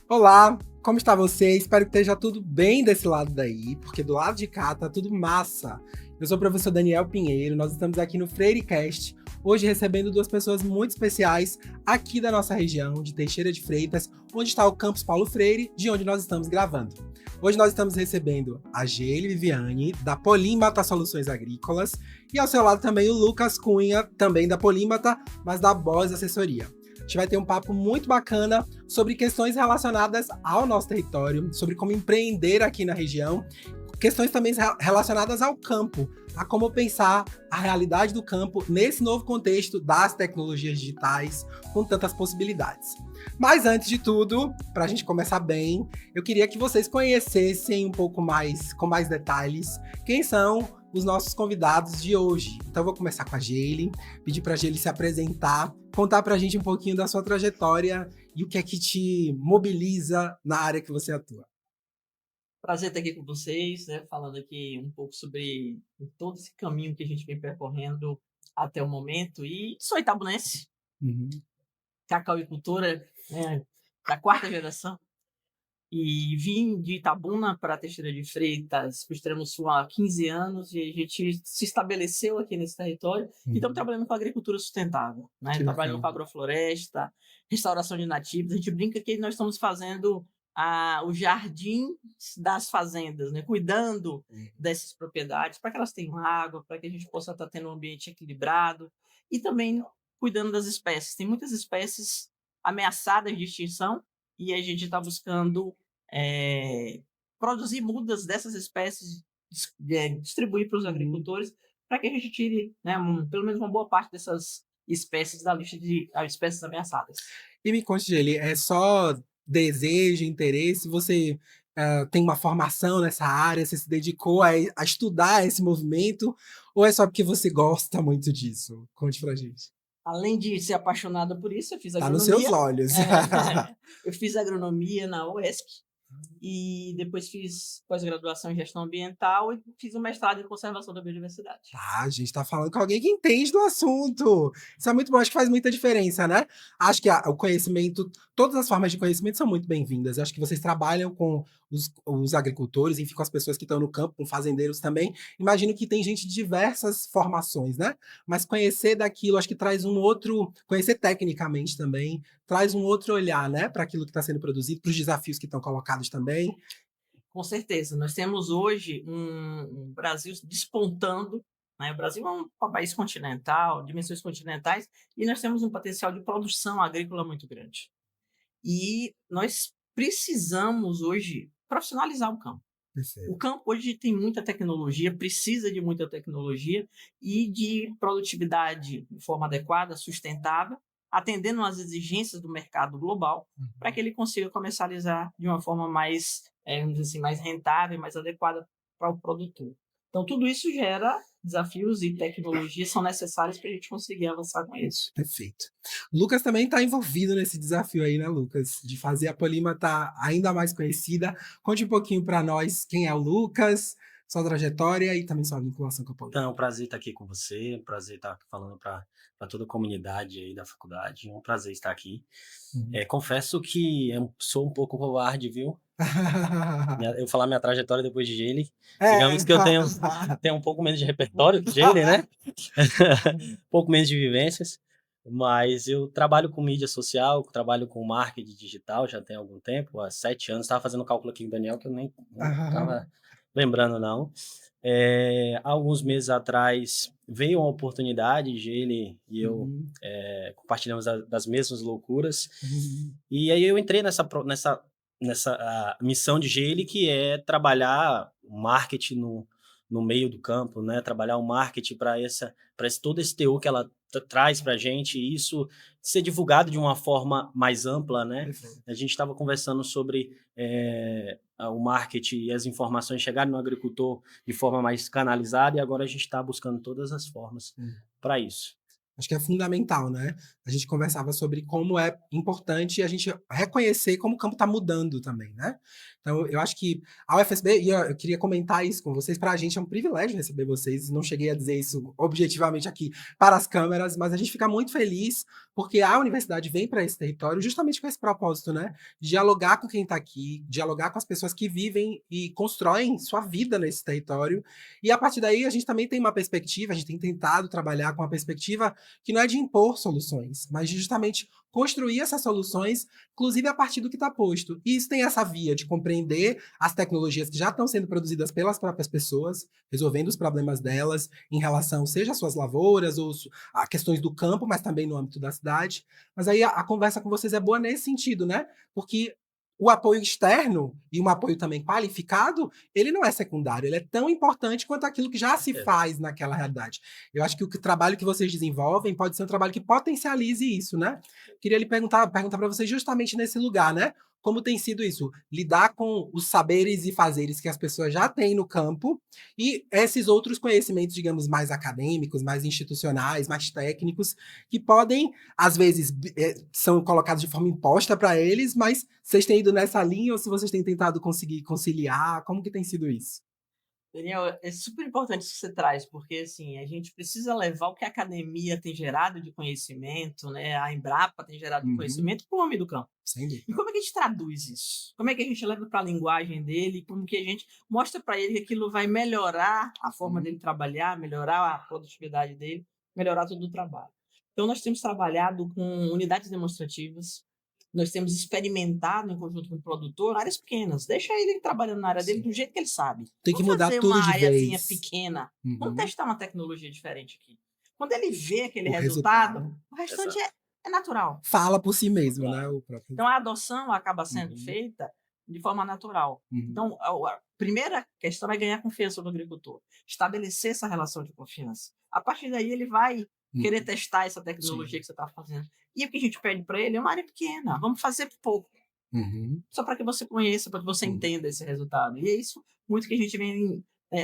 Olá, como está você? Espero que esteja tudo bem desse lado daí, porque do lado de cá tá tudo massa. Eu sou o professor Daniel Pinheiro, nós estamos aqui no FreireCast, hoje recebendo duas pessoas muito especiais aqui da nossa região, de Teixeira de Freitas, onde está o Campus Paulo Freire, de onde nós estamos gravando. Hoje nós estamos recebendo a Geile Viviane, da Polímata Soluções Agrícolas, e ao seu lado também o Lucas Cunha, também da Polímata, mas da Boss Assessoria. A gente vai ter um papo muito bacana sobre questões relacionadas ao nosso território, sobre como empreender aqui na região, questões também relacionadas ao campo, a como pensar a realidade do campo nesse novo contexto das tecnologias digitais, com tantas possibilidades. Mas antes de tudo, para a gente começar bem, eu queria que vocês conhecessem um pouco mais, com mais detalhes, quem são os nossos convidados de hoje. Então eu vou começar com a Geile, pedir para a Geile se apresentar, contar para a gente um pouquinho da sua trajetória e o que é que te mobiliza na área que você atua. Prazer estar aqui com vocês, né, falando aqui um pouco sobre todo esse caminho que a gente vem percorrendo até o momento. E sou itabunense, Uhum. cacauicultora, né, da quarta geração, e vim de Itabuna para Teixeira de Freitas, para o extremo sul, há 15 anos, e a gente se estabeleceu aqui nesse território e estamos Uhum. trabalhando com agricultura sustentável, né, Que trabalhando bacana. com agrofloresta, restauração de nativos. A gente brinca que nós estamos fazendo o jardim das fazendas, né, cuidando dessas propriedades para que elas tenham água, para que a gente possa estar tendo um ambiente equilibrado e também cuidando das espécies. Tem muitas espécies ameaçadas de extinção e a gente está buscando eh, produzir mudas dessas espécies, distribuir para os Uhum. agricultores, para que a gente tire, né, pelo menos uma boa parte dessas espécies da lista de espécies ameaçadas. E me conte, Geli, é só desejo, interesse? Você tem uma formação nessa área? Você se dedicou a estudar esse movimento? Ou é só porque você gosta muito disso? Conte pra gente. Além de ser apaixonada por isso, eu fiz Tá nos seus agronomia. olhos. Eu fiz agronomia na UESC e depois fiz pós-graduação em gestão ambiental e fiz um mestrado em conservação da biodiversidade. Tá, a gente tá falando com alguém que entende do assunto. Isso é muito bom, acho que faz muita diferença, né? Acho que o conhecimento, todas as formas de conhecimento são muito bem-vindas. Acho que vocês trabalham com os agricultores, enfim, com as pessoas que estão no campo, com fazendeiros também. Imagino que tem gente de diversas formações, né? Mas conhecer daquilo, acho que traz um outro, conhecer tecnicamente também, traz um outro olhar, né, para aquilo que está sendo produzido, para os desafios que estão colocados também. Com certeza, nós temos hoje um Brasil despontando, né, o Brasil é um país continental, dimensões continentais, e nós temos um potencial de produção agrícola muito grande. E nós precisamos hoje profissionalizar o campo. O Perfeito. campo hoje tem muita tecnologia, precisa de muita tecnologia e de produtividade de forma adequada, sustentável, atendendo às exigências do mercado global, para que ele consiga comercializar de uma forma mais, vamos dizer assim, mais rentável, mais adequada para o produtor. Então, tudo isso gera desafios e tecnologias são necessárias para a gente conseguir avançar com isso. Perfeito. Lucas também está envolvido nesse desafio aí, né, Lucas? De fazer a Polímata ainda mais conhecida. Conte um pouquinho para nós quem é o Lucas, sua trajetória e também sua vinculação com a Então, é Polímata. um prazer estar aqui com você, é um prazer estar falando para toda a comunidade aí da faculdade, é um prazer estar aqui. Uhum. Confesso que eu sou um pouco covarde, viu? Eu falar minha trajetória depois de Jaylee, É. digamos que eu tenho um pouco menos de repertório que Jaylee, né? Um pouco menos de vivências, mas eu trabalho com mídia social, trabalho com marketing digital já tem algum tempo, há 7 anos, estava fazendo cálculo aqui com o Daniel que eu nem estava lembrando não. Há alguns meses atrás veio uma oportunidade de ele e eu Uhum. compartilhamos das mesmas loucuras, Uhum. e aí eu entrei nessa missão de Geile, que é trabalhar o marketing no meio do campo, né? Trabalhar o marketing para todo esse teor que ela traz para a gente, e isso ser divulgado de uma forma mais ampla, né? Perfeito. A gente estava conversando sobre o marketing e as informações chegarem no agricultor de forma mais canalizada, e agora a gente está buscando todas as formas Uhum. para isso. Acho que é fundamental, né? A gente conversava sobre como é importante a gente reconhecer como o campo está mudando também, né? Então, eu acho que a UFSB, e eu queria comentar isso com vocês, para a gente é um privilégio receber vocês, não cheguei a dizer isso objetivamente aqui para as câmeras, mas a gente fica muito feliz porque a universidade vem para esse território justamente com esse propósito, né? Dialogar com quem está aqui, dialogar com as pessoas que vivem e constroem sua vida nesse território, e a partir daí a gente também tem uma perspectiva, a gente tem tentado trabalhar com uma perspectiva que não é de impor soluções, mas de justamente construir essas soluções, inclusive a partir do que está posto. E isso tem essa via de compreender as tecnologias que já estão sendo produzidas pelas próprias pessoas, resolvendo os problemas delas em relação, seja às suas lavouras ou a questões do campo, mas também no âmbito da cidade. Mas aí a conversa com vocês é boa nesse sentido, né? Porque o apoio externo e um apoio também qualificado, ele não é secundário, ele é tão importante quanto aquilo que já se faz naquela realidade. Eu acho que o trabalho que vocês desenvolvem pode ser um trabalho que potencialize isso, né? Queria lhe perguntar para vocês justamente nesse lugar, né? Como tem sido isso? Lidar com os saberes e fazeres que as pessoas já têm no campo e esses outros conhecimentos, digamos, mais acadêmicos, mais institucionais, mais técnicos, que podem, às vezes, são colocados de forma imposta para eles, mas vocês têm ido nessa linha ou se vocês têm tentado conseguir conciliar? Como que tem sido isso? Daniel, é super importante isso que você traz, porque assim, a gente precisa levar o que a academia tem gerado de conhecimento, né, a Embrapa tem gerado de Uhum, conhecimento para o homem do campo. sem E dúvida. como é que a gente traduz isso? Como é que a gente leva para a linguagem dele? Como que a gente mostra para ele que aquilo vai melhorar a forma Uhum, dele trabalhar, melhorar a produtividade dele, melhorar todo o trabalho? Então, nós temos trabalhado com unidades demonstrativas, nós temos experimentado em conjunto com o produtor áreas pequenas. Deixa ele trabalhando na área dele sim. do jeito que ele sabe. Tem que Vamos mudar fazer tudo uma de areazinha vez. pequena. Vamos Uhum. testar uma tecnologia diferente aqui. Quando ele vê aquele O resultado, resultado o restante Exato. é natural. fala por si mesmo, né? Claro. O próprio. Então a adoção acaba sendo Uhum, feita de forma natural. uhum, Então a primeira questão é ganhar confiança do agricultor, estabelecer essa relação de confiança. A partir daí ele vai querer uhum. testar essa Sim. tecnologia que você está fazendo. E o que a gente pede para ele é uma área pequena, vamos fazer pouco, Uhum, só para que você conheça, para que você uhum, entenda esse resultado. E é isso muito que a gente vem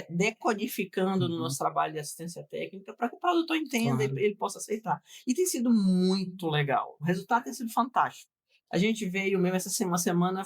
decodificando no uhum. nosso trabalho de assistência técnica para que o produtor entenda e Claro. ele possa aceitar. E tem sido muito legal. O resultado tem sido fantástico. A gente veio mesmo uma semana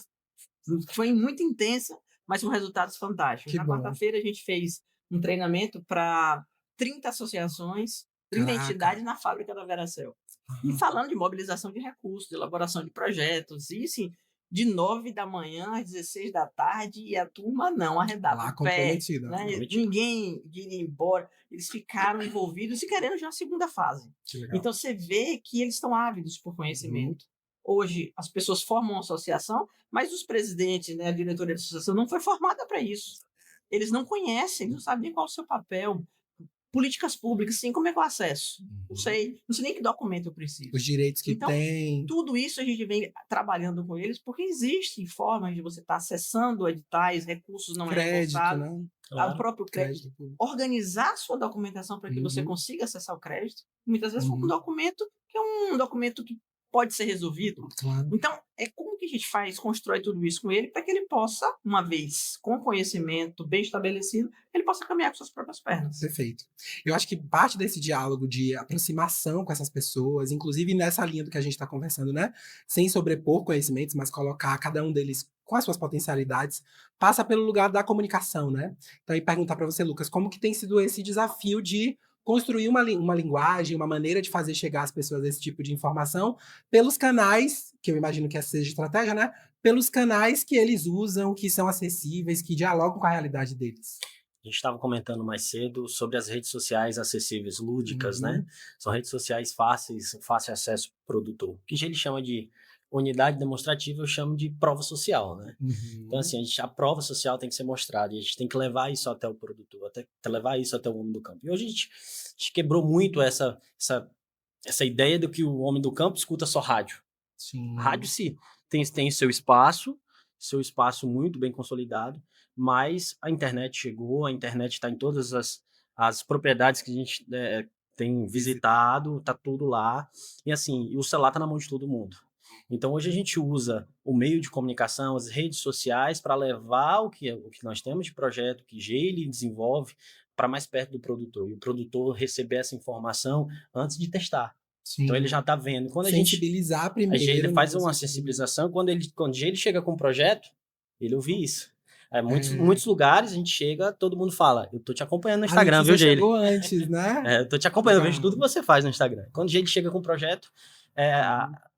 foi muito intensa, mas com resultados fantásticos. Que Na bom. quarta-feira a gente fez um treinamento para 30 associações, 30 Caraca. entidades na fábrica da Veracel. E Aham. falando de mobilização de recursos, de elaboração de projetos, e assim, de 9 da manhã às 16 da tarde, e a turma não arredava Lá o pé, comprometida, né? né? Prometido. Ninguém iria embora. Eles ficaram envolvidos e querendo já a segunda fase. Que legal. Então você vê que eles estão ávidos por Uhum. conhecimento. Hoje as pessoas formam uma associação, mas os presidentes, né, a diretoria da associação não foi formada para isso. Eles não conhecem, eles não sabem nem qual é o seu papel. Políticas públicas, sim, como é que eu acesso? Uhum. Não sei nem que documento eu Os preciso. direitos que Então, tem, tudo isso a gente vem trabalhando com eles, porque existem formas de você estar acessando editais, recursos não crédito, reembolsados, né? o Claro. próprio crédito, Crédito público. organizar a sua documentação para que você Uhum, consiga acessar o crédito. Muitas vezes for um uhum. documento que é um documento que pode ser resolvido. Claro. Então, é como que a gente faz, constrói tudo isso com ele para que ele possa, uma vez com conhecimento bem estabelecido, ele possa caminhar com suas próprias pernas. Perfeito. Eu acho que parte desse diálogo de aproximação com essas pessoas, inclusive nessa linha do que a gente está conversando, né? Sem sobrepor conhecimentos, mas colocar cada um deles com as suas potencialidades, passa pelo lugar da comunicação, né? Então, e perguntar para você, Lucas, como que tem sido esse desafio de construir uma linguagem, uma maneira de fazer chegar às pessoas esse tipo de informação pelos canais, que eu imagino que essa seja a estratégia, né? Pelos canais que eles usam, que são acessíveis, que dialogam com a realidade deles. A gente estava comentando mais cedo sobre as redes sociais acessíveis, lúdicas, né? Uhum. São redes sociais fáceis, fácil acesso para o produtor. O que ele chama de unidade demonstrativa, eu chamo de prova social, né? Então, Uhum. assim, a prova social tem que ser mostrada e a gente tem que levar isso até o produtor, levar isso até o homem do campo. E hoje a gente quebrou muito essa ideia de que o homem do campo escuta só rádio. Rádio, Sim. sim, tem seu espaço muito bem consolidado, mas a internet chegou, a internet está em todas as propriedades que a gente tem Visita. visitado, tá tudo lá, e assim, e o celular tá na mão de todo mundo. Então hoje a gente usa o meio de comunicação, as redes sociais, para levar o que nós temos de projeto, que ele desenvolve, para mais perto do produtor, e o produtor receber essa informação antes de testar. Então ele Sim. já está vendo. Quando Sensibilizar primeiro, ele né, faz pra uma você poder. sensibilização, quando ele chega com o projeto, ele ouve isso. É, Muitos lugares a gente chega, todo mundo fala, eu tô te acompanhando no a Instagram, viu, notícia Geile? chegou antes, né? Eu tô te acompanhando, eu vejo Legal. tudo que você faz no Instagram. Quando o Geile chega com o projeto,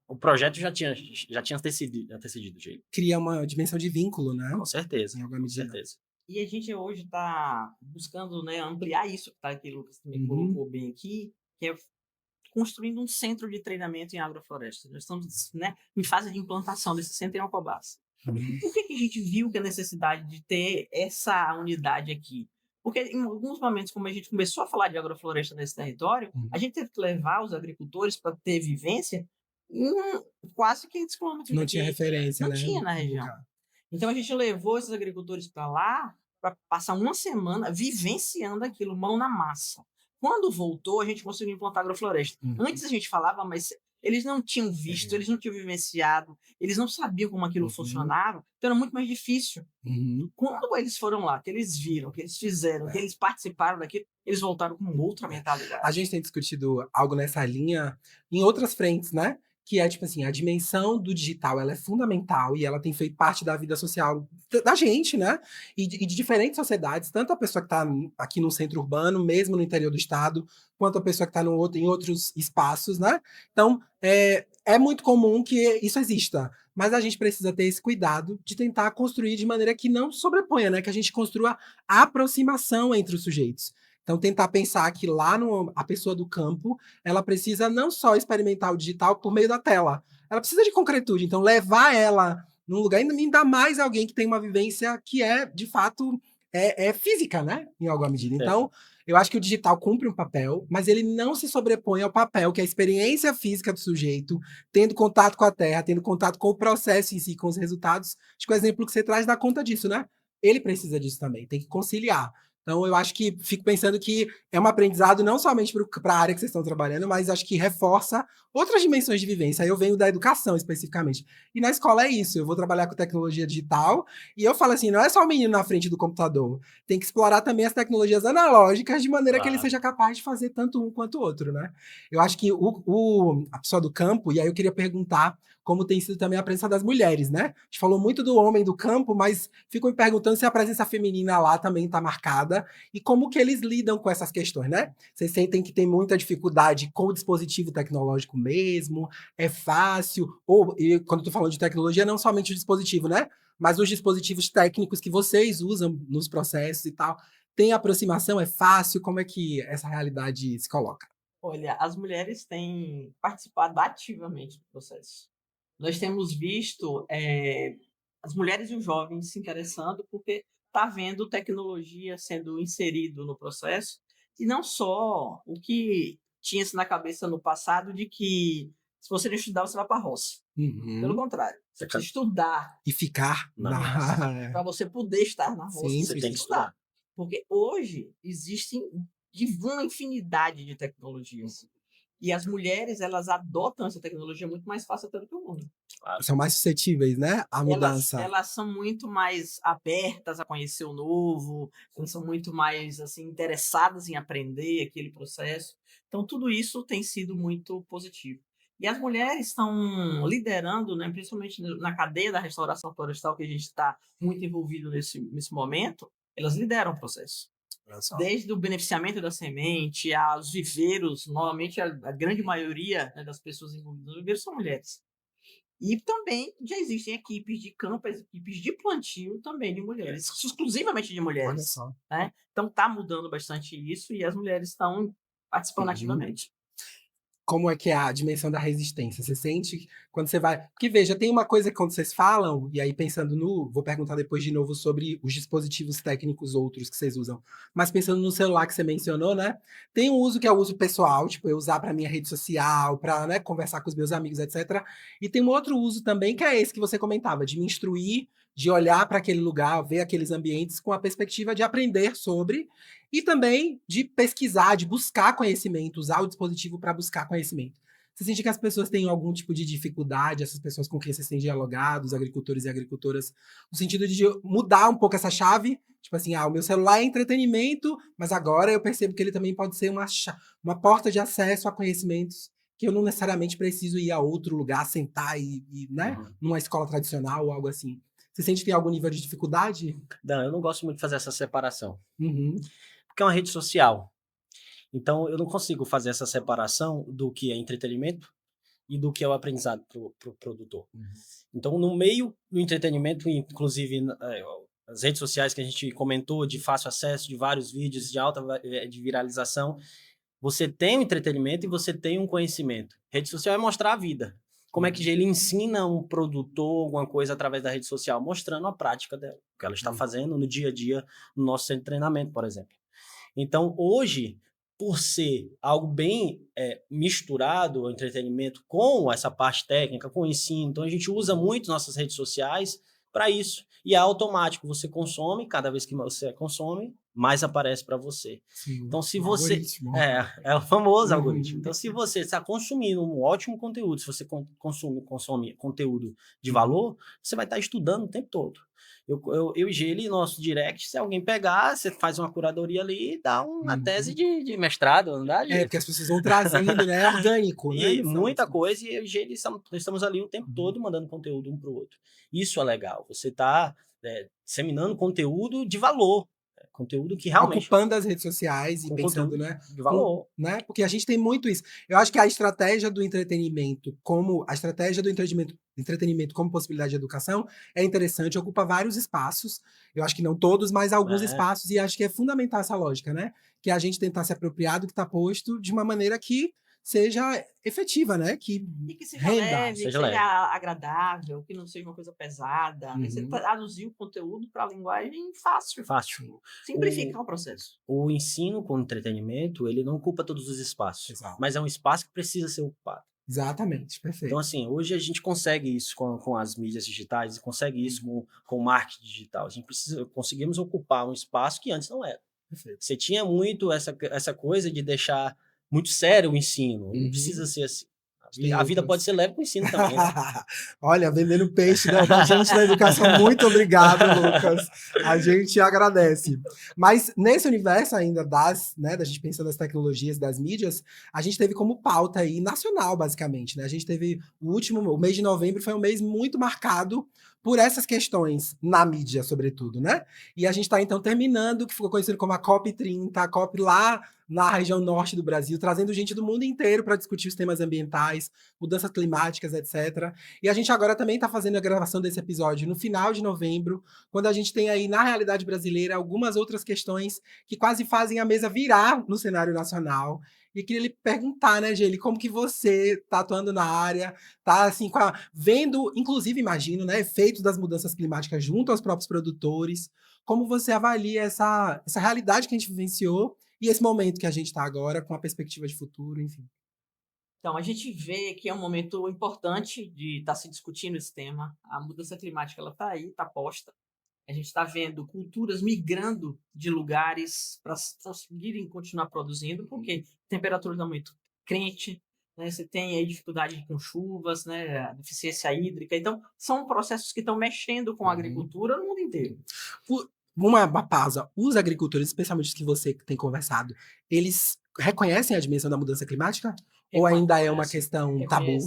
o projeto já tinha antecedido o Geile. Cria uma dimensão de vínculo, né? Com certeza, Em alguma com medida. certeza. E a gente hoje está buscando, né, ampliar isso que o Lucas também Uhum. colocou bem aqui, que é construindo um centro de treinamento em agrofloresta. Nós estamos, né, em fase de implantação desse centro em Alcobaça. Uhum. Por que a gente viu que a necessidade de ter essa unidade aqui? Porque em alguns momentos, como a gente começou a falar de agrofloresta nesse território, a gente teve que levar os agricultores para ter vivência em quase 500 quilômetros Não tinha daqui. referência, Não né? tinha na No região. lugar. Então a gente levou esses agricultores para lá para passar uma semana vivenciando aquilo, mão na massa. Quando voltou, a gente conseguiu implantar agrofloresta. Uhum. Antes a gente falava, mas eles não tinham visto, eles não tinham vivenciado, eles não sabiam como aquilo funcionava, então era muito mais difícil. Uhum. Quando eles foram lá, que eles viram, que eles fizeram, que eles participaram daquilo, eles voltaram com outra mentalidade. A gente tem discutido algo nessa linha em outras frentes, né? Que é, tipo assim, a dimensão do digital, ela é fundamental e ela tem feito parte da vida social da gente, né? E de diferentes sociedades, tanto a pessoa que está aqui no centro urbano, mesmo no interior do estado, quanto a pessoa que está em outros espaços, né? Então, é muito comum que isso exista. Mas a gente precisa ter esse cuidado de tentar construir de maneira que não sobreponha, né? Que a gente construa a aproximação entre os sujeitos. Então, tentar pensar que lá a pessoa do campo, ela precisa não só experimentar o digital por meio da tela, ela precisa de concretude. Então, levar ela num lugar, ainda mais alguém que tem uma vivência que é, de fato, física, né? Em alguma medida. Então, eu acho que o digital cumpre um papel, mas ele não se sobrepõe ao papel que a experiência física do sujeito, tendo contato com a terra, tendo contato com o processo em si, com os resultados. Acho que o exemplo que você traz dá conta disso, né? Ele precisa disso também, tem que conciliar. Então, eu acho que fico pensando que é um aprendizado não somente para a área que vocês estão trabalhando, mas acho que reforça outras dimensões de vivência. Aí eu venho da educação especificamente. E na escola é isso. Eu vou trabalhar com tecnologia digital e eu falo assim: não é só o menino na frente do computador. Tem que explorar também as tecnologias analógicas de maneira que ele seja capaz de fazer tanto um quanto o outro, né? Eu acho que a pessoa do campo, e aí eu queria perguntar como tem sido também a presença das mulheres, né? A gente falou muito do homem do campo, mas fico me perguntando se a presença feminina lá também está marcada e como que eles lidam com essas questões, né? Vocês sentem que tem muita dificuldade com o dispositivo tecnológico mesmo? É fácil? E quando eu tô falando de tecnologia, não somente o dispositivo, né? Mas os dispositivos técnicos que vocês usam nos processos e tal. Tem aproximação? É fácil? Como é que essa realidade se coloca? Olha, as mulheres têm participado ativamente do processo. Nós temos visto as mulheres e os jovens se interessando porque está vendo tecnologia sendo inserido no processo e não só o que tinha-se na cabeça no passado de que se você não estudar, você vai para a roça. Pelo Uhum. contrário, você precisa estudar E ficar para você poder estar na roça, Sim, você Você precisa tem que estudar. estudar. Porque hoje existem uma infinidade de tecnologias. E as mulheres, elas adotam essa tecnologia muito mais fácil até do que o homem. são mais suscetíveis, né? À mudança. Elas são muito mais abertas a conhecer o novo, elas são muito mais assim interessadas em aprender aquele processo. Então tudo isso tem sido muito positivo. E as mulheres estão liderando, né, principalmente na cadeia da restauração florestal, que a gente está muito envolvido nesse momento, elas lideram o processo. Desde o beneficiamento da semente, aos viveiros, normalmente a grande maioria, né, das pessoas envolvidas no viveiro são mulheres. E também já existem equipes de campo, equipes de plantio também de mulheres, exclusivamente de Olha mulheres. só. Né? Então está mudando bastante isso e as mulheres estão participando ativamente. Como é que é a dimensão da resistência? Você sente quando você vai. Porque veja, tem uma coisa que quando vocês falam, e aí pensando no. Vou perguntar depois de novo sobre os dispositivos técnicos outros que vocês usam. Mas pensando no celular que você mencionou, né? Tem um uso que é o uso pessoal, tipo, eu usar para minha rede social, para, né, conversar com os meus amigos, etc. E tem um outro uso também, que é esse que você comentava, de me instruir, de olhar para aquele lugar, ver aqueles ambientes com a perspectiva de aprender sobre e também de pesquisar, de buscar conhecimento, usar o dispositivo para buscar conhecimento. Você sente que as pessoas têm algum tipo de dificuldade, essas pessoas com quem vocês têm dialogado, os agricultores e agricultoras, no sentido de mudar um pouco essa chave? Tipo assim, o meu celular é entretenimento, mas agora eu percebo que ele também pode ser uma porta de acesso a conhecimentos que eu não necessariamente preciso ir a outro lugar, sentar né, numa escola tradicional ou algo assim. Você sente que tem algum nível de dificuldade? Não, eu não gosto muito de fazer essa separação. Uhum. Porque é uma rede social. Então, eu não consigo fazer essa separação do que é entretenimento e do que é o aprendizado para o produtor. Então, no meio do entretenimento, inclusive as redes sociais que a gente comentou, de fácil acesso, de vários vídeos, de viralização, você tem um entretenimento e você tem um conhecimento. Rede social é mostrar a vida. Como é que ele ensina um produtor alguma coisa através da rede social? Mostrando a prática dela, o que ela está fazendo no dia a dia, no nosso centro de treinamento, por exemplo. Então, hoje, por ser algo bem misturado, o entretenimento com essa parte técnica, com o ensino, então a gente usa muito nossas redes sociais para isso. E é automático, você consome, cada vez que você consome, mais aparece para você. Sim, então, se você... algoritmo. É o famoso algoritmo. Então, se você está consumindo um ótimo conteúdo, se você consome conteúdo de valor, você vai estar estudando o tempo todo. Eu e Geli, nosso direct, se alguém pegar, você faz uma curadoria ali e dá uma tese de mestrado, não dá, Geli? Porque as pessoas vão trazendo, né? É orgânico, né? E muita coisa, e eu e Geli estamos ali o tempo todo mandando conteúdo um para o outro. Isso é legal, você está disseminando conteúdo de valor, conteúdo que realmente... Ocupando as redes sociais e pensando, né? De valor. Né? Porque a gente tem muito isso. Eu acho que a estratégia do entretenimento como possibilidade de educação é interessante, ocupa vários espaços. Eu acho que não todos, mas alguns espaços, e acho que é fundamental essa lógica, né? Que é a gente tentar se apropriar do que está posto de uma maneira que seja efetiva, né? Que seja renda. leve, que seja agradável, que não seja uma coisa pesada. Né? Você traduzir o conteúdo para a linguagem fácil. Simplificar o processo. O ensino com entretenimento, ele não ocupa todos os espaços. Exato. Mas é um espaço que precisa ser ocupado. Exatamente, perfeito. Então, assim, hoje a gente consegue isso com as mídias digitais, consegue isso com o marketing digital. A gente conseguimos ocupar um espaço que antes não era. Perfeito. Você tinha muito essa coisa de deixar muito sério o ensino. Não precisa ser assim. A vida pode ser leve com o ensino também. Né? Olha, vendendo peixe, né? Da gente da educação. Muito obrigado, Lucas. A gente agradece. Mas nesse universo ainda da gente pensando nas tecnologias, das mídias, a gente teve como pauta aí nacional, basicamente, né? A gente teve o mês de novembro foi um mês muito marcado por essas questões na mídia, sobretudo, né? E a gente está, então, terminando o que ficou conhecido como a COP30, a COP lá na região norte do Brasil, trazendo gente do mundo inteiro para discutir os temas ambientais, mudanças climáticas, etc. E a gente agora também está fazendo a gravação desse episódio no final de novembro, quando a gente tem aí, na realidade brasileira, algumas outras questões que quase fazem a mesa virar no cenário nacional. E queria lhe perguntar, né, Geli, como que você tá atuando na área, tá assim, vendo, inclusive, imagino, né, efeitos das mudanças climáticas junto aos próprios produtores, como você avalia essa realidade que a gente vivenciou e esse momento que a gente está agora, com a perspectiva de futuro, enfim. Então, a gente vê que é um momento importante de estar se discutindo esse tema. A mudança climática, ela está aí, está posta. A gente está vendo culturas migrando de lugares para conseguirem continuar produzindo, porque a temperatura está muito quente, né? Você tem aí dificuldade com chuvas, né? Deficiência hídrica. Então, são processos que estão mexendo com a agricultura no mundo inteiro. Uma pausa. Os agricultores, especialmente os que você tem conversado, eles reconhecem a dimensão da mudança climática? Ou ainda é uma questão tabu?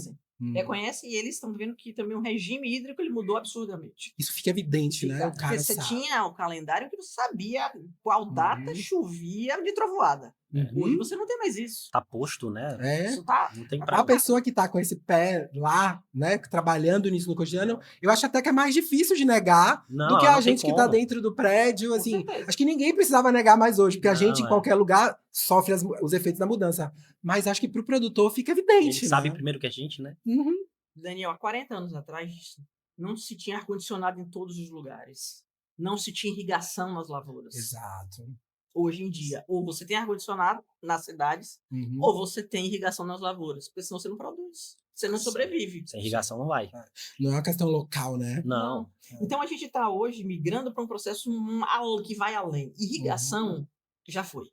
Reconhece, e eles estão vendo que também o regime hídrico ele mudou absurdamente. Isso fica evidente, né? O cara você tinha o calendário que você sabia qual data chovia de trovoada. Hoje você não tem mais isso. Tá posto, né? Isso não tem a pessoa que tá com esse pé lá, né, trabalhando nisso no cotidiano, eu acho até que é mais difícil de negar do que a gente que tá dentro do prédio, assim. Acho que ninguém precisava negar mais hoje, porque a gente em qualquer lugar sofre os efeitos da mudança. Mas acho que pro produtor fica evidente. Ele sabe primeiro que a gente, né? Daniel, há 40 anos atrás, não se tinha ar-condicionado em todos os lugares. Não se tinha irrigação nas lavouras. Exato. Hoje em dia, ou você tem ar-condicionado nas cidades, ou você tem irrigação nas lavouras, porque senão você não produz. Você não sobrevive. Sem irrigação não vai. Não é uma questão local, né? Não. Então a gente está hoje migrando para um processo que vai além. Irrigação já foi.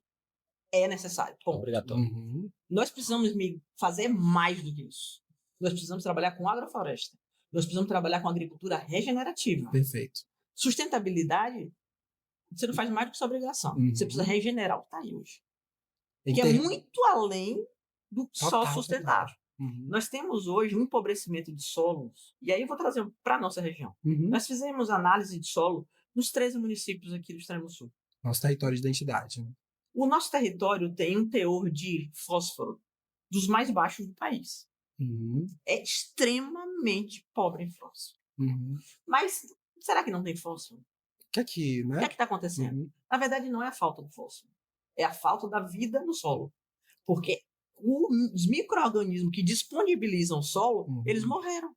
é necessário. Ponto. Obrigatório. Uhum. Nós precisamos fazer mais do que isso. Nós precisamos trabalhar com agrofloresta. Nós precisamos trabalhar com agricultura regenerativa. Perfeito. Sustentabilidade, você não faz mais do que sua obrigação. Você precisa Uhum. regenerar o que está aí hoje. Em Que é ter- muito além do só Total, sustentável. Uhum. Nós temos hoje um empobrecimento de solos, e aí eu vou trazer para a nossa região. Uhum. Nós fizemos análise de solo nos 13 municípios aqui do Extremo Sul. Nosso território de identidade. Né? O nosso território tem um teor de fósforo dos mais baixos do país. Uhum. É extremamente pobre em fósforo. Uhum. Mas será que não tem fósforo? Que aqui, O né? que é que está acontecendo? Uhum. Na verdade, não é a falta do fósforo. É a falta da vida no solo. Porque os micro-organismos que disponibilizam o solo, Uhum. eles morreram.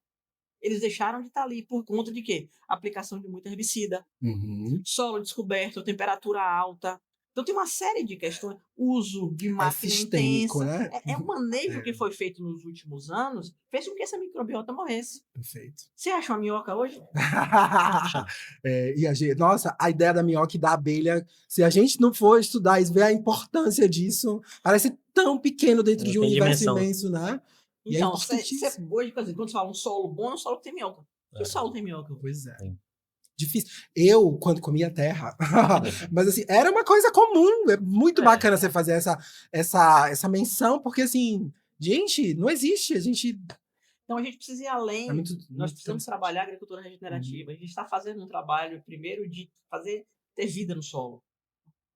Eles deixaram de estar ali por conta de quê? Aplicação de muito herbicida, Uhum. solo descoberto, temperatura alta. Então tem uma série de questões. Uso de máquina sistêmico, intensa. né? É o manejo É. que foi feito nos últimos anos fez com que essa microbiota morresse. Perfeito. Você acha uma minhoca hoje? E a gente, nossa, a ideia da minhoca e da abelha, se a gente não for estudar e ver a importância disso, parece tão pequeno dentro Não de um tem universo dimensão. imenso, né? E é Então, importantíssimo. hoje, por exemplo, quando você fala um solo bom, é um solo que tem minhoca. Que É. solo tem minhoca? Pois é. Sim. Difícil. Eu, quando comia terra, mas assim, era uma coisa comum. É muito É. bacana você fazer essa menção, porque assim, gente, não existe. A gente. Então a gente precisa ir além. É muito, Nós muito precisamos trabalhar a agricultura regenerativa. A gente está fazendo um trabalho, primeiro, de ter vida no solo.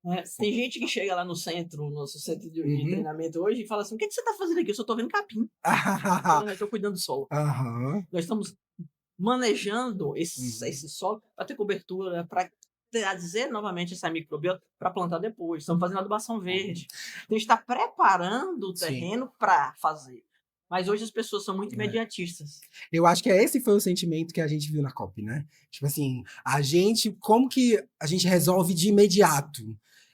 Né? Tem gente que chega lá no centro, nosso centro de Uhum. treinamento hoje, e fala assim: o que você está fazendo aqui? Eu só estou vendo capim. Eu estou cuidando do solo. Aham. Nós estamos manejando esse Uhum. solo para ter cobertura, para trazer novamente essa microbiota para plantar depois. Estamos fazendo adubação verde. Então, a gente está preparando o Sim. terreno para fazer. Mas hoje as pessoas são muito É. imediatistas. Eu acho que esse foi o sentimento que a gente viu na COP, né? Tipo assim, como que a gente resolve de imediato?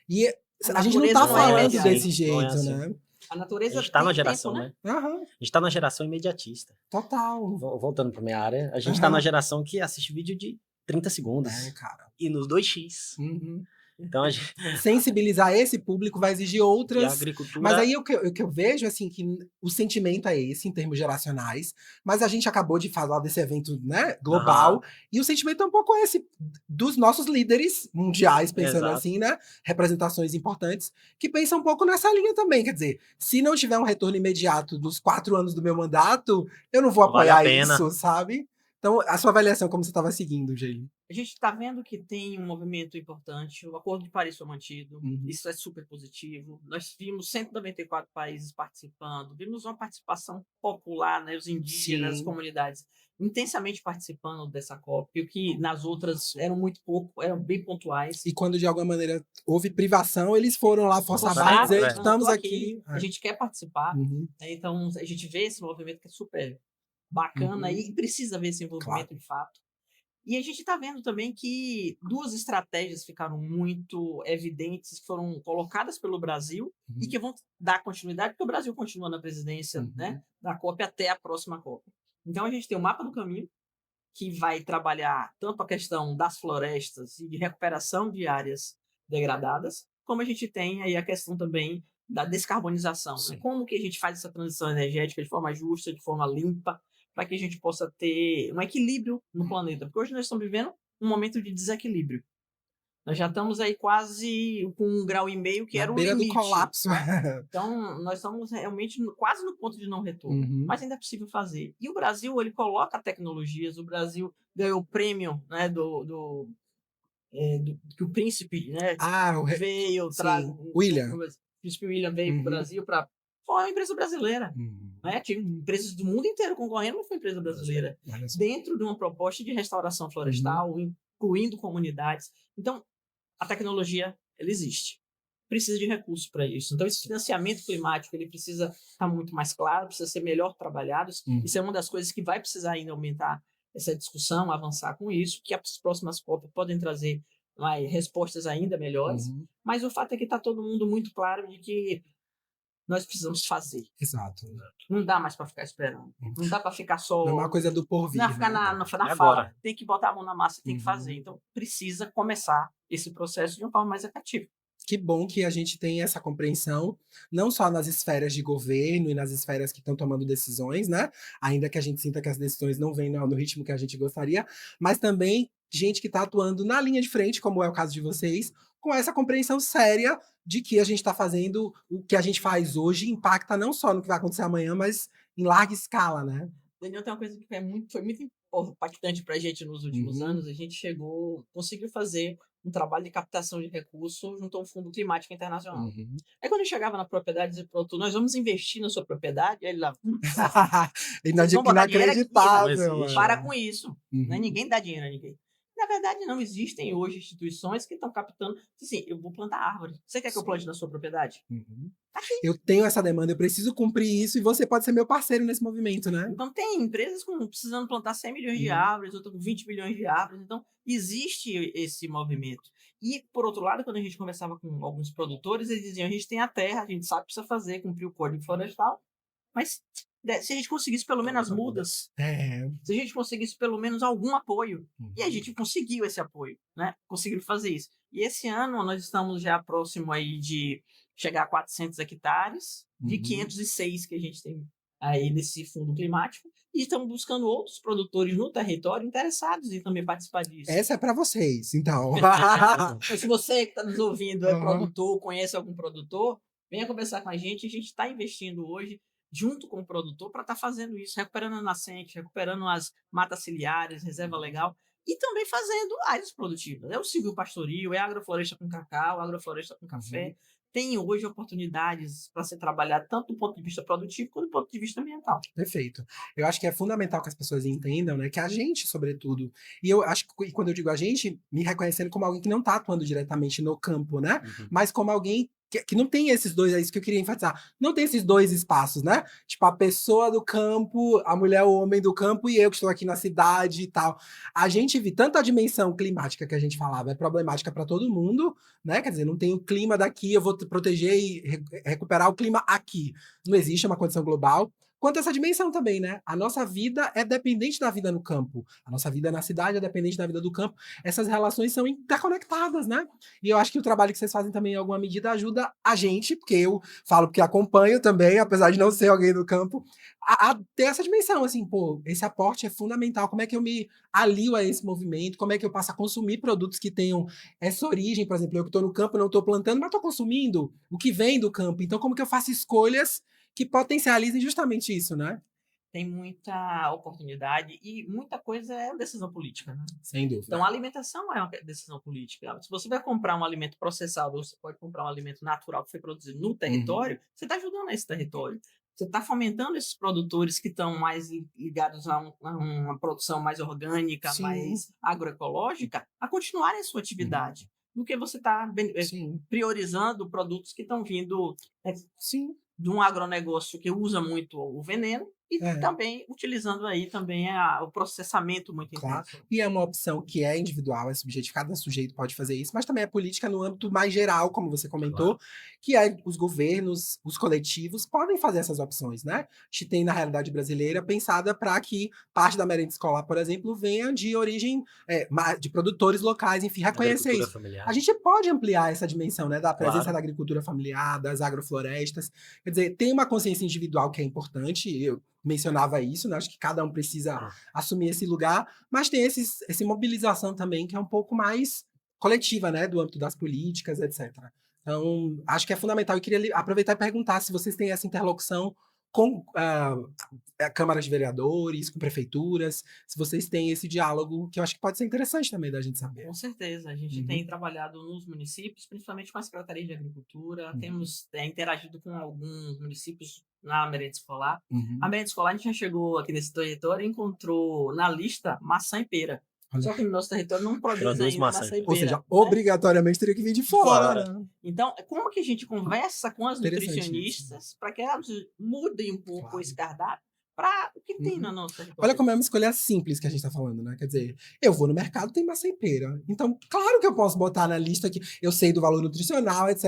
E a gente não natureza tá não é falando imediata. desse Não é jeito, assim. né? A A natureza gente tá tem numa tempo, geração, né? né? Aham, A gente tá numa geração imediatista. total. Voltando pra minha área, a gente tá Aham. numa geração que assiste vídeo de 30 segundos. É, cara. E nos 2x. Uhum. Então a gente. Sensibilizar esse público vai exigir E a outras. agricultura. Mas aí o que eu vejo, assim, que o sentimento é esse, em termos geracionais. Mas a gente acabou de falar desse evento, né, global. Aham. E o sentimento é um pouco esse, dos nossos líderes mundiais, pensando Exato. assim, né? Representações importantes, que pensam um pouco nessa linha também. Quer dizer, se não tiver um retorno imediato dos 4 anos do meu mandato, eu não vou Não vale a apoiar pena. isso, sabe? Então, a sua avaliação, como você estava seguindo, Geili? A gente está vendo que tem um movimento importante, o Acordo de Paris foi mantido, Uhum. isso é super positivo. Nós vimos 194 países participando, vimos uma participação popular, né, os indígenas, as Sim. comunidades, intensamente participando dessa COP, o que nas outras eram muito pouco, eram bem pontuais. E quando de alguma maneira houve privação, eles foram lá forçar a Forçaram, barra e dizer: é. estamos Tô aqui. a gente quer participar, Uhum. né? Então a gente vê esse movimento que é super bacana Uhum. e precisa ver esse envolvimento de fato. E a gente está vendo também que 2 estratégias ficaram muito evidentes, que foram colocadas pelo Brasil e Uhum. que vão dar continuidade, porque o Brasil continua na presidência, Uhum. né, da COP até a próxima COP. Então a gente tem o mapa do caminho, que vai trabalhar tanto a questão das florestas e de recuperação de áreas degradadas, como a gente tem aí a questão também da descarbonização. Né? Sim. Como que a gente faz essa transição energética de forma justa, de forma limpa, para que a gente possa ter um equilíbrio no planeta. Porque hoje nós estamos vivendo um momento de desequilíbrio. Nós já estamos aí quase com 1,5 grau, que Na era o beira do limite. colapso. Então, nós estamos realmente quase no ponto de não retorno, Uhum. mas ainda é possível fazer. E o Brasil, ele coloca tecnologias, o Brasil ganhou o prêmio, né, que o príncipe, né, veio, sim. William. o príncipe William veio para o Uhum. Brasil para... Foi uma empresa brasileira. Uhum. Né? Tinha empresas do mundo inteiro concorrendo, mas foi empresa brasileira. Olha só. Dentro de uma proposta de restauração florestal, incluindo comunidades. Então, a tecnologia, ela existe. Precisa de recursos para isso. Então, esse financiamento climático, ele precisa estar muito mais claro, precisa ser melhor trabalhado. Isso é uma das coisas que vai precisar ainda aumentar essa discussão, avançar com isso, que as próximas COP podem trazer respostas ainda melhores. Uhum. Mas o fato é que está todo mundo muito claro de que nós precisamos fazer. Exato. Não dá mais para ficar esperando. Não dá para ficar só... Não é uma coisa do porvir. Não ficar né? na fala. Agora. Tem que botar a mão na massa, tem que fazer. Então, precisa começar esse processo de uma forma mais efetiva. Que bom que a gente tem essa compreensão, não só nas esferas de governo e nas esferas que estão tomando decisões, né? Ainda que a gente sinta que as decisões não vêm no ritmo que a gente gostaria, mas também gente que está atuando na linha de frente, como é o caso de vocês, com essa compreensão séria de que a gente está fazendo o que a gente faz hoje impacta não só no que vai acontecer amanhã, mas em larga escala, né? Daniel, tem uma coisa que foi muito impactante para a gente nos últimos anos. A gente conseguiu fazer um trabalho de captação de recursos junto a um fundo climático internacional. Aí quando eu chegava na propriedade, dizia, pronto, nós vamos investir na sua propriedade. Aí ele lá, vocês vão botar dinheiro aqui, Inacreditável. para com isso. Né? Uhum. Ninguém dá dinheiro a ninguém. Na verdade, não existem hoje instituições que estão captando. Assim, eu vou plantar árvore. Você quer que eu plante na sua propriedade? Eu tenho essa demanda, eu preciso cumprir isso e você pode ser meu parceiro nesse movimento, né? Então, tem empresas precisando plantar 100 milhões de árvores, outras com 20 milhões de árvores. Então, existe esse movimento. E, por outro lado, quando a gente conversava com alguns produtores, eles diziam, a gente tem a terra, a gente sabe o que precisa fazer, cumprir o Código Florestal, mas se a gente conseguisse pelo menos as mudas, se a gente conseguisse pelo menos algum apoio, e a gente conseguiu esse apoio, né? Conseguiu fazer isso. E esse ano nós estamos já próximo aí de chegar a 400 hectares, de 506 que a gente tem aí nesse fundo climático, e estamos buscando outros produtores no território interessados em também participar disso. Essa é para vocês, então. Então, se você que está nos ouvindo é produtor, conhece algum produtor, venha conversar com a gente está investindo hoje junto com o produtor para estar fazendo isso, recuperando a nascente, recuperando as matas ciliares, reserva legal, e também fazendo áreas produtivas. É o silvopastoril, é a agrofloresta com cacau, a agrofloresta com café. Tem hoje oportunidades para ser trabalhado tanto do ponto de vista produtivo quanto do ponto de vista ambiental. Perfeito. Eu acho que é fundamental que as pessoas entendam, né, que a gente, sobretudo, e eu acho que quando eu digo a gente, me reconhecendo como alguém que não está atuando diretamente no campo, né, mas como alguém que não tem esses dois, é isso que eu queria enfatizar, não tem esses dois espaços, né? Tipo, a pessoa do campo, a mulher, o homem do campo e eu que estou aqui na cidade e tal. A gente viu tanto a dimensão climática que a gente falava, é problemática para todo mundo, né? Quer dizer, não tem o clima daqui, eu vou proteger e recuperar o clima aqui. Não existe uma condição global. Quanto essa dimensão também, né? A nossa vida é dependente da vida no campo. A nossa vida na cidade é dependente da vida do campo. Essas relações são interconectadas, né? E eu acho que o trabalho que vocês fazem também, em alguma medida, ajuda a gente, porque eu falo porque acompanho também, apesar de não ser alguém do campo, a ter essa dimensão, assim, pô, esse aporte é fundamental. Como é que eu me alio a esse movimento? Como é que eu passo a consumir produtos que tenham essa origem? Por exemplo, eu que estou no campo, não estou plantando, mas estou consumindo o que vem do campo. Então, como que eu faço escolhas que potencializem justamente isso, né? Tem muita oportunidade e muita coisa é decisão política, né? Sem dúvida. Então, a alimentação é uma decisão política. Se você vai comprar um alimento processado ou você pode comprar um alimento natural que foi produzido no território, você está ajudando esse território. Você está fomentando esses produtores que estão mais ligados a uma produção mais orgânica, mais agroecológica, a continuarem a sua atividade. Do que você está priorizando produtos que estão vindo de um agronegócio que usa muito o veneno e também utilizando aí também o processamento muito intenso. E é uma opção que é individual, é subjetiva, cada sujeito pode fazer isso, mas também é política no âmbito mais geral, como você comentou, que é os governos, os coletivos podem fazer essas opções, né? A gente tem na realidade brasileira pensada para que parte da merenda escolar, por exemplo, venha de origem de produtores locais, enfim, reconhecer isso. Familiar. A gente pode ampliar essa dimensão, né, da presença da agricultura familiar, das agroflorestas. Quer dizer, tem uma consciência individual que é importante, eu mencionava isso, né? Acho que cada um precisa assumir esse lugar, mas tem essa mobilização também que é um pouco mais coletiva, né? Do âmbito das políticas, etc. Então, acho que é fundamental. Eu queria aproveitar e perguntar se vocês têm essa interlocução com câmaras de vereadores, com prefeituras, se vocês têm esse diálogo, que eu acho que pode ser interessante também da gente saber. Com certeza, a gente tem trabalhado nos municípios, principalmente com a Secretaria de Agricultura, temos interagido com alguns municípios na merenda escolar. A merenda escolar, a gente já chegou aqui nesse território e encontrou na lista maçã e pera. Só que no nosso território não produz ainda maçã e pera. Ou seja, obrigatoriamente teria que vir de fora. Então, como que a gente conversa com as nutricionistas para que elas mudem um pouco esse cardápio para o que tem na nossa território? Olha como é uma escolha simples que a gente está falando, né? Quer dizer, eu vou no mercado, tem maçã e pera. Então, claro que eu posso botar na lista que eu sei do valor nutricional, etc.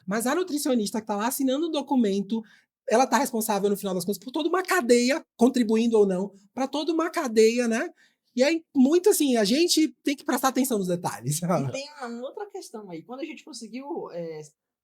Mas a nutricionista que está lá assinando o documento, ela está responsável, no final das contas, por toda uma cadeia, contribuindo ou não, para toda uma cadeia, né? E aí, muito assim, a gente tem que prestar atenção nos detalhes. E tem uma outra questão aí. Quando a gente conseguiu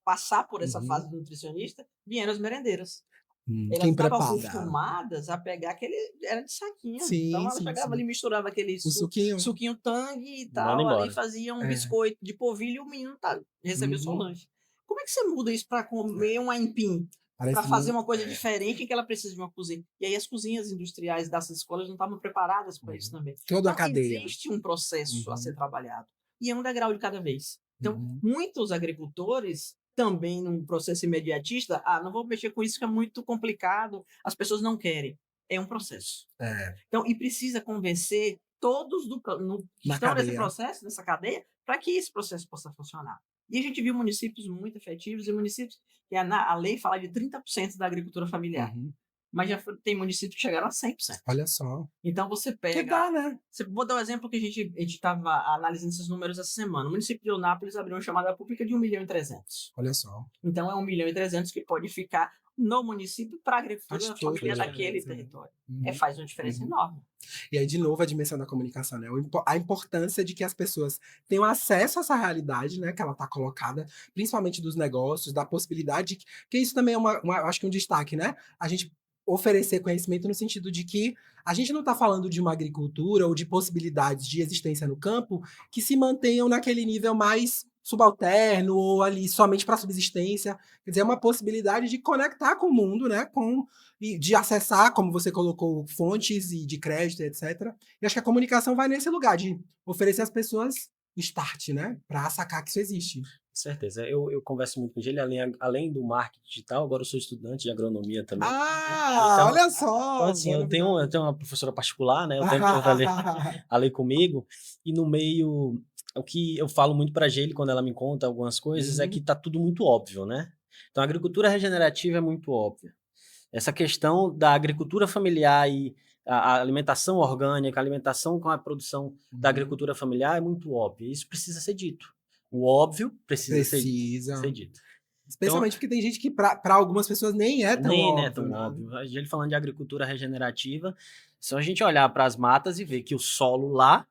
passar por essa fase Uhum. do nutricionista, vieram as merendeiras. Elas Quem estavam prepara? acostumadas a pegar aquele. Era de saquinho. Então Sim, ela sim, chegava ali, sim. misturava aquele O suquinho. suquinho Tang e Manda tal, ali embora. fazia um É. biscoito de polvilho e o menino recebia o seu Uhum. lanche. Como é que você muda isso para comer um aipim? Para Parece fazer muito. uma coisa diferente em que ela precisa de uma cozinha. E aí as cozinhas industriais dessas escolas não estavam preparadas para isso também. Toda a Então cadeia. existe um processo a ser Uhum. trabalhado. E é um degrau de cada vez. Então, Uhum. muitos agricultores também num processo imediatista, não vou mexer com isso que é muito complicado, as pessoas não querem. É um processo. É, Então, e precisa convencer todos que na estão nesse cadeia. processo, nessa cadeia, para que esse processo possa funcionar. E a gente viu municípios muito efetivos e municípios que a lei fala de 30% da agricultura familiar, Uhum. mas tem municípios que chegaram a 100%. Olha só. Então você Que pega. dá, né? Vou dar um exemplo que a gente estava analisando esses números essa semana. O município de Eunápolis abriu uma chamada pública de 1.300.000. Olha só. Então é 1.300.000 que pode ficar no município para a Faz agricultura toda a familiar daquele diferença, né? território. Uhum. Faz uma diferença enorme. E aí, de novo, a dimensão da comunicação, né? A importância de que as pessoas tenham acesso a essa realidade, né? Que ela está colocada, principalmente dos negócios, da possibilidade. Que isso também é acho que um destaque, né? A gente oferecer conhecimento no sentido de que a gente não está falando de uma agricultura ou de possibilidades de existência no campo que se mantenham naquele nível mais subalterno ou ali somente para subsistência. Quer dizer, é uma possibilidade de conectar com o mundo, né? E de acessar, como você colocou, fontes e de crédito, etc. E acho que a comunicação vai nesse lugar, de oferecer às pessoas start, né? Para sacar que isso existe. Com certeza. Eu converso muito com ele, além do marketing digital, agora eu sou estudante de agronomia também. Ah, Então, olha então só! assim, Boa eu tenho novidade. uma professora particular, né? O tempo todo ali comigo, e no meio, o que eu falo muito pra Geile quando ela me conta algumas coisas é que tá tudo muito óbvio, né? Então a agricultura regenerativa é muito óbvia. Essa questão da agricultura familiar e a alimentação orgânica, a alimentação com a produção da Uhum. agricultura familiar é muito óbvia. Isso precisa ser dito. O óbvio precisa ser Precisa. dito. Então, Especialmente porque tem gente que, para algumas pessoas, nem é tão nem é óbvio, tão né? óbvio. A gente falando de agricultura regenerativa, só a gente olhar para as matas e ver que o solo lá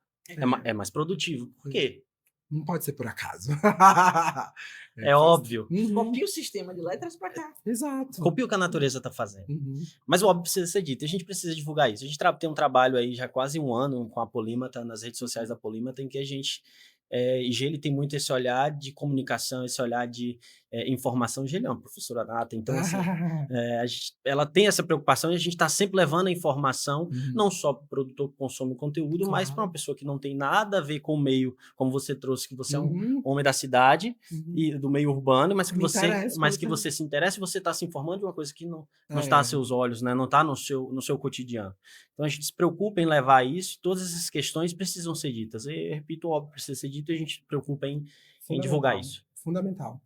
é mais produtivo. Por quê? Não pode ser por acaso. É óbvio. Uhum. Copia o sistema de lá e traz para cá. Exato. Copia o que a natureza está fazendo. Uhum. Mas o óbvio precisa ser dito. E a gente precisa divulgar isso. A gente tem um trabalho aí já quase um ano com a Polímata, nas redes sociais da Polímata, em que a gente... e Geile tem muito esse olhar de comunicação, esse olhar de informação. Geile é uma professora nata, então assim, ela tem essa preocupação e a gente está sempre levando a informação, não só para o produtor que consome o conteúdo, mas para uma pessoa que não tem nada a ver com o meio, como você trouxe, que você é um homem da cidade e do meio urbano, mas que você se interessa e você está se informando de uma coisa que não está a seus olhos, né? Não está no seu cotidiano. Então a gente se preocupa em levar isso, todas essas questões precisam ser ditas. E, repito, o óbvio precisa ser dito e a gente se preocupa em divulgar isso. Fundamental.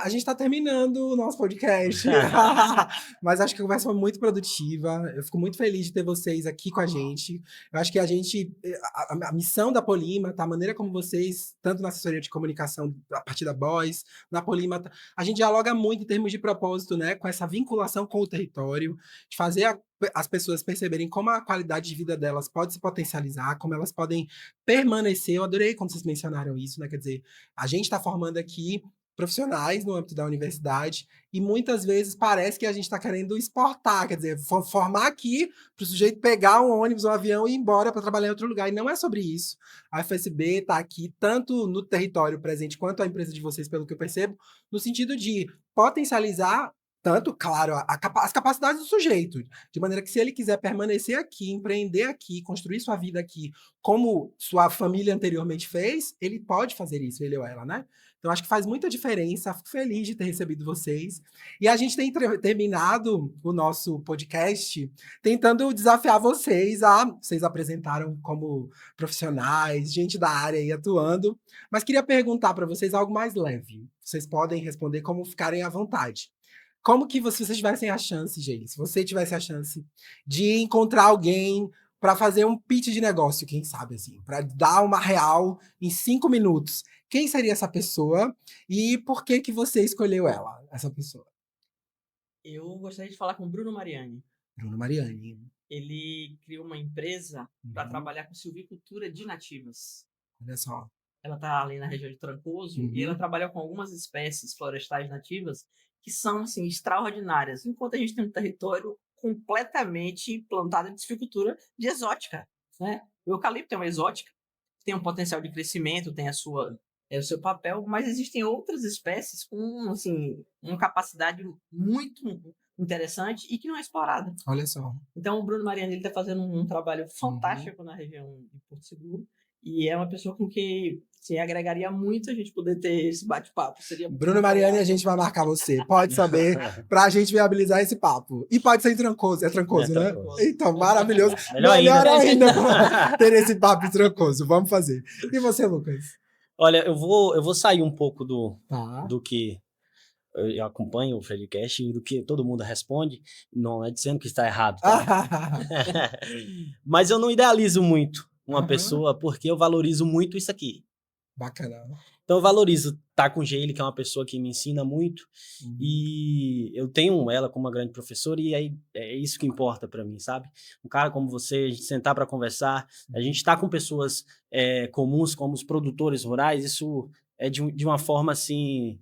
A gente está terminando o nosso podcast, mas acho que a conversa foi muito produtiva. Eu fico muito feliz de ter vocês aqui com a gente. Eu acho que a missão da Polímata, a maneira como vocês, tanto na assessoria de comunicação a partir da Boys, na Polímata, a gente dialoga muito em termos de propósito, né, com essa vinculação com o território, de fazer as pessoas perceberem como a qualidade de vida delas pode se potencializar, como elas podem permanecer. Eu adorei quando vocês mencionaram isso, né? Quer dizer, a gente está formando aqui profissionais no âmbito da universidade e muitas vezes parece que a gente está querendo exportar, quer dizer, formar aqui para o sujeito pegar um ônibus, um avião e ir embora para trabalhar em outro lugar. E não é sobre isso. A FSB está aqui tanto no território presente quanto a empresa de vocês, pelo que eu percebo, no sentido de potencializar tanto, claro, as capacidades do sujeito, de maneira que se ele quiser permanecer aqui, empreender aqui, construir sua vida aqui, como sua família anteriormente fez, ele pode fazer isso, ele ou ela, né? Então, acho que faz muita diferença. Fico feliz de ter recebido vocês. E a gente tem terminado o nosso podcast tentando desafiar vocês Vocês apresentaram como profissionais, gente da área aí atuando. Mas queria perguntar para vocês algo mais leve. Vocês podem responder como ficarem à vontade. Como que se vocês tivessem a chance, gente, se você tivesse a chance de encontrar alguém para fazer um pitch de negócio, quem sabe, assim, para dar uma real em 5 minutos, quem seria essa pessoa e por que que você escolheu ela, essa pessoa? Eu gostaria de falar com o Bruno Mariani. Bruno Mariani. ele criou uma empresa para Uhum. trabalhar com silvicultura de nativas. Olha só. Ela está ali na região de Trancoso e ela trabalha com algumas espécies florestais nativas que são assim extraordinárias, enquanto a gente tem um território completamente plantado de silvicultura de exótica, né? O eucalipto é uma exótica, tem um potencial de crescimento, tem o seu papel, mas existem outras espécies com assim uma capacidade muito interessante e que não é explorada. Olha só. Então o Bruno Mariani está fazendo um trabalho fantástico na região de Porto Seguro. E é uma pessoa com que se agregaria muito a gente poder ter esse bate-papo. Seria Bruno Mariani, a gente vai marcar você. Pode saber, pra gente viabilizar esse papo. E pode ser em Trancoso. É Trancoso, né? Trancoso. Então, maravilhoso. Melhor ainda ter esse papo em Trancoso. Vamos fazer. E você, Lucas? Olha, eu vou sair um pouco Tá. do que eu acompanho o Fredcast e do que todo mundo responde, não é dizendo que está errado, tá? Mas eu não idealizo muito uma pessoa porque eu valorizo muito isso aqui. Bacana. Então eu valorizo estar com Geile, que é uma pessoa que me ensina muito, e eu tenho ela como uma grande professora, e aí é isso que importa para mim, sabe? Um cara como você, a gente sentar para conversar, a gente tá com pessoas comuns, como os produtores rurais, isso é de uma forma assim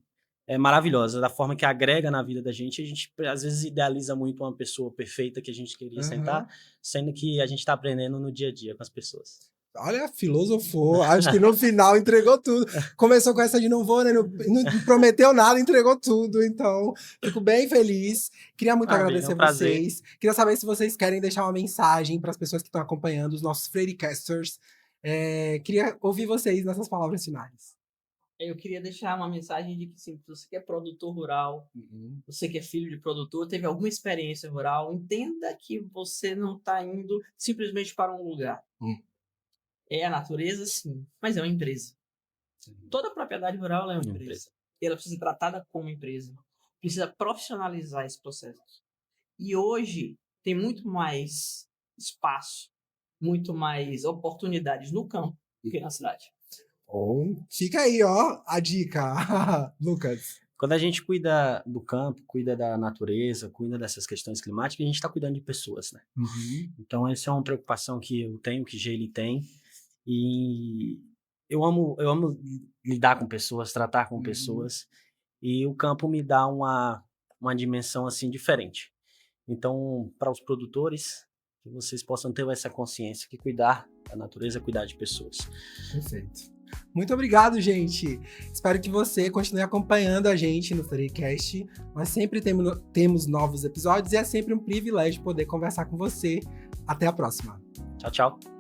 maravilhosa, da forma que agrega na vida da gente. A gente às vezes idealiza muito uma pessoa perfeita que a gente queria sentar, sendo que a gente está aprendendo no dia a dia com as pessoas. Olha, filosofou. Acho que no final entregou tudo. Começou com essa de não vou, né? Não prometeu nada, entregou tudo. Então, fico bem feliz. Queria muito agradecer vocês. Queria saber se vocês querem deixar uma mensagem para as pessoas que estão acompanhando, os nossos Fredcasters. Queria ouvir vocês nessas palavras finais. Eu queria deixar uma mensagem de que, sim, você que é produtor rural, você que é filho de produtor, teve alguma experiência rural, entenda que você não está indo simplesmente para um lugar. É a natureza, sim, mas é uma empresa. Toda propriedade rural é uma empresa. E ela precisa ser tratada como empresa. Precisa profissionalizar esse processo. E hoje tem muito mais espaço, muito mais oportunidades no campo do que na cidade. Fica aí, ó, a dica, Lucas. Quando a gente cuida do campo, cuida da natureza, cuida dessas questões climáticas, a gente está cuidando de pessoas, né? Então, essa é uma preocupação que eu tenho, que Geile tem. E eu amo lidar com pessoas, tratar com pessoas. E o campo me dá uma dimensão, assim, diferente. Então, para os produtores, que vocês possam ter essa consciência que cuidar da natureza é cuidar de pessoas. Perfeito. Muito obrigado, gente. Espero que você continue acompanhando a gente no Fredcast. Nós sempre temos novos episódios e é sempre um privilégio poder conversar com você. Até a próxima. Tchau, tchau.